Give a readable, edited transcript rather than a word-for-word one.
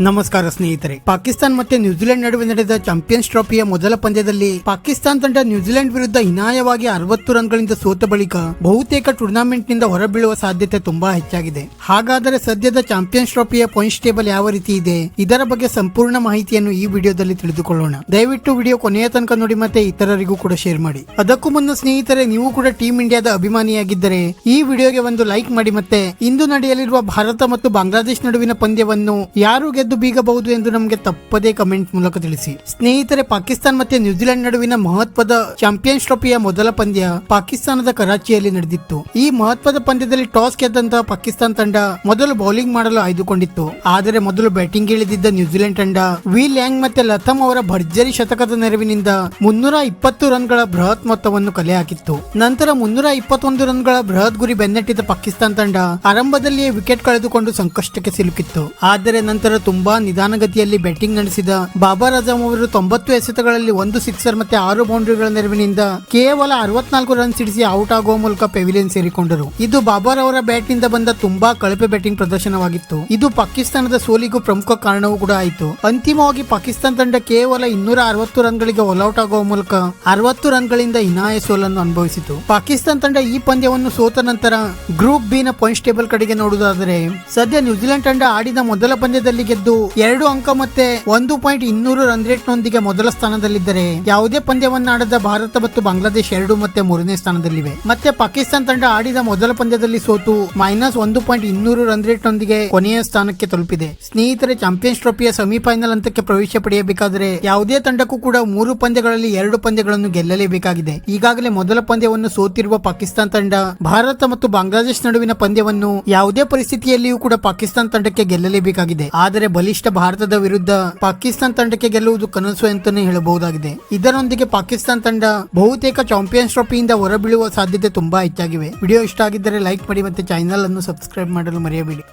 ನಮಸ್ಕಾರ ಸ್ನೇಹಿತರೆ. ಪಾಕಿಸ್ತಾನ ಮತ್ತೆ ನ್ಯೂಜಿಲೆಂಡ್ ನಡುವೆ ನಡೆದ ಚಾಂಪಿಯನ್ಸ್ ಟ್ರೋಫಿಯ ಮೊದಲ ಪಂದ್ಯದಲ್ಲಿ ಪಾಕಿಸ್ತಾನ ತಂಡ ನ್ಯೂಜಿಲೆಂಡ್ ವಿರುದ್ಧ ಹೀನಾಯವಾಗಿ 60 ರನ್ಗಳಿಂದ ಸೋತ ಬಳಿಕ ಬಹುತೇಕ ಟೂರ್ನಾಮೆಂಟ್ ನಿಂದ ಹೊರಬೀಳುವ ಸಾಧ್ಯತೆ ತುಂಬಾ ಹೆಚ್ಚಾಗಿದೆ. ಹಾಗಾದರೆ ಸದ್ಯದ ಚಾಂಪಿಯನ್ಸ್ ಟ್ರೋಫಿಯ ಪಾಯಿಂಟ್ಸ್ ಟೇಬಲ್ ಯಾವ ರೀತಿ ಇದೆ, ಇದರ ಬಗ್ಗೆ ಸಂಪೂರ್ಣ ಮಾಹಿತಿಯನ್ನು ಈ ವಿಡಿಯೋದಲ್ಲಿ ತಿಳಿದುಕೊಳ್ಳೋಣ. ದಯವಿಟ್ಟು ವಿಡಿಯೋ ಕೊನೆಯ ತನಕ ನೋಡಿ ಮತ್ತೆ ಇತರರಿಗೂ ಕೂಡ ಶೇರ್ ಮಾಡಿ. ಅದಕ್ಕೂ ಮುನ್ನ ಸ್ನೇಹಿತರೆ, ನೀವು ಕೂಡ ಟೀಮ್ ಇಂಡಿಯಾದ ಅಭಿಮಾನಿಯಾಗಿದ್ದರೆ ಈ ವಿಡಿಯೋಗೆ ಒಂದು ಲೈಕ್ ಮಾಡಿ. ಮತ್ತೆ ಇಂದು ನಡೆಯಲಿರುವ ಭಾರತ ಮತ್ತು ಬಾಂಗ್ಲಾದೇಶ ನಡುವಿನ ಪಂದ್ಯವನ್ನು ಯಾರು ಗೆದ್ದು ಬೀಗಬಹುದು ಎಂದು ನಮಗೆ ತಪ್ಪದೇ ಕಮೆಂಟ್ ಮೂಲಕ ತಿಳಿಸಿ. ಸ್ನೇಹಿತರೆ, ಪಾಕಿಸ್ತಾನ ಮತ್ತೆ ನ್ಯೂಜಿಲೆಂಡ್ ನಡುವಿನ ಮಹತ್ವದ ಚಾಂಪಿಯನ್ಸ್ ಟ್ರೋಫಿಯ ಮೊದಲ ಪಂದ್ಯ ಪಾಕಿಸ್ತಾನದ ಕರಾಚಿಯಲ್ಲಿ ನಡೆದಿತ್ತು. ಈ ಮಹತ್ವದ ಪಂದ್ಯದಲ್ಲಿ ಟಾಸ್ ಗೆದ್ದಂತಹ ಪಾಕಿಸ್ತಾನ ತಂಡ ಮೊದಲು ಬೌಲಿಂಗ್ ಮಾಡಲು ಆಯ್ದುಕೊಂಡಿತ್ತು. ಆದರೆ ಮೊದಲು ಬ್ಯಾಟಿಂಗ್ ಇಳಿದಿದ್ದ ನ್ಯೂಜಿಲೆಂಡ್ ತಂಡ ವಿಲ್ ಯಾಂಗ್ ಮತ್ತೆ ಲಥಮ್ ಅವರ ಭರ್ಜರಿ ಶತಕದ ನೆರವಿನಿಂದ 320 ರನ್ಗಳ ಬೃಹತ್ ಮೊತ್ತವನ್ನು ಕಲೆ ಹಾಕಿತ್ತು. ನಂತರ 321 ರನ್ಗಳ ಬೃಹತ್ ಗುರಿ ಬೆನ್ನಟ್ಟಿದ ಪಾಕಿಸ್ತಾನ ತಂಡ ಆರಂಭದಲ್ಲಿಯೇ ವಿಕೆಟ್ ಕಳೆದುಕೊಂಡು ಸಂಕಷ್ಟಕ್ಕೆ ಸಿಲುಕಿತ್ತು. ಆದರೆ ನಂತರ ತುಂಬಾ ನಿಧಾನಗತಿಯಲ್ಲಿ ಬ್ಯಾಟಿಂಗ್ ನಡೆಸಿದ ಬಾಬರ್ ಅಜಮ್ ಅವರು 90 ಎಸೆತಗಳಲ್ಲಿ 1 ಸಿಕ್ಸರ್ ಮತ್ತೆ 6 ಬೌಂಡ್ರಿಗಳ ನೆರವಿನಿಂದ ಕೇವಲ 64 ರನ್ ಸಿಡಿಸಿ ಔಟ್ ಆಗುವ ಮೂಲಕ ಪೆವಿಲಿಯನ್ ಸೇರಿಕೊಂಡರು. ಇದು ಬಾಬರ್ ಅವರ ಬ್ಯಾಟ್ ನಿಂದ ಬಂದ ತುಂಬಾ ಕಳಪೆ ಬ್ಯಾಟಿಂಗ್ ಪ್ರದರ್ಶನವಾಗಿತ್ತು. ಇದು ಪಾಕಿಸ್ತಾನದ ಸೋಲಿಗೂ ಪ್ರಮುಖ ಕಾರಣವೂ ಕೂಡ ಆಯಿತು. ಅಂತಿಮವಾಗಿ ಪಾಕಿಸ್ತಾನ ತಂಡ ಕೇವಲ 260 ರನ್ಗಳಿಗೆ ಆಲ್ಔಟ್ ಆಗುವ ಮೂಲಕ 60 ರನ್ಗಳಿಂದ ಹೀನಾಯ ಸೋಲನ್ನು ಅನುಭವಿಸಿತು. ಪಾಕಿಸ್ತಾನ ತಂಡ ಈ ಪಂದ್ಯವನ್ನು ಸೋತ ನಂತರ ಗ್ರೂಪ್ ಬಿ ನ ಪಾಯಿಂಟ್ಸ್ ಟೇಬಲ್ ಕಡೆಗೆ ನೋಡುವುದಾದರೆ ಸದ್ಯ ನ್ಯೂಜಿಲೆಂಡ್ ತಂಡ ಆಡಿದ ಮೊದಲ ಪಂದ್ಯದಲ್ಲಿ ಗೆದ್ದು 2 ಅಂಕ ಮತ್ತೆ 1.200 ರನ್ ರೇಟ್ ನೊಂದಿಗೆ ಮೊದಲ ಸ್ಥಾನದಲ್ಲಿದ್ದರೆ, ಯಾವುದೇ ಪಂದ್ಯವನ್ನಾಡದ ಭಾರತ ಮತ್ತು ಬಾಂಗ್ಲಾದೇಶ 2 ಮತ್ತೆ 3ನೇ ಸ್ಥಾನದಲ್ಲಿವೆ. ಮತ್ತೆ ಪಾಕಿಸ್ತಾನ ತಂಡ ಆಡಿದ ಮೊದಲ ಪಂದ್ಯದಲ್ಲಿ ಸೋತು -1.200 ರನ್ ರೇಟ್ ನೊಂದಿಗೆ ಕೊನೆಯ ಸ್ಥಾನಕ್ಕೆ ತಲುಪಿದೆ. ಸ್ನೇಹಿತರೆ, ಚಾಂಪಿಯನ್ಸ್ ಟ್ರೋಫಿಯ ಸೆಮಿಫೈನಲ್ ಹಂತಕ್ಕೆ ಪ್ರವೇಶ ಪಡೆಯಬೇಕಾದರೆ ಯಾವುದೇ ತಂಡಕ್ಕೂ ಕೂಡ 3 ಪಂದ್ಯಗಳಲ್ಲಿ 2 ಪಂದ್ಯಗಳನ್ನು ಗೆಲ್ಲಲೇಬೇಕಾಗಿದೆ. ಈಗಾಗಲೇ ಮೊದಲ ಪಂದ್ಯವನ್ನು ಸೋತಿರುವ ಪಾಕಿಸ್ತಾನ ತಂಡ ಭಾರತ ಮತ್ತು ಬಾಂಗ್ಲಾದೇಶ ನಡುವಿನ ಪಂದ್ಯವನ್ನು ಯಾವುದೇ ಪರಿಸ್ಥಿತಿಯಲ್ಲಿಯೂ ಕೂಡ ಪಾಕಿಸ್ತಾನ ತಂಡಕ್ಕೆ ಗೆಲ್ಲಲೇಬೇಕಾಗಿದೆ. ಆದರೆ ಬಲಿಷ್ಠ ಭಾರತದ ವಿರುದ್ಧ ಪಾಕಿಸ್ತಾನ ತಂಡಕ್ಕೆ ಗೆಲ್ಲುವುದು ಕನಸು ಅಂತಾನೆ ಹೇಳಬಹುದಾಗಿದೆ. ಇದರೊಂದಿಗೆ ಪಾಕಿಸ್ತಾನ ತಂಡ ಬಹುತೇಕ ಚಾಂಪಿಯನ್ಸ್ ಟ್ರೋಫಿಯಿಂದ ಹೊರಬೀಳುವ ಸಾಧ್ಯತೆ ತುಂಬಾ ಹೆಚ್ಚಾಗಿವೆ. ವಿಡಿಯೋ ಇಷ್ಟ ಆಗಿದ್ದರೆ ಲೈಕ್ ಮಾಡಿ ಮತ್ತೆ ಚಾನೆಲ್ ಅನ್ನು ಸಬ್ಸ್ಕ್ರೈಬ್ ಮಾಡಲು ಮರೆಯಬೇಡಿ.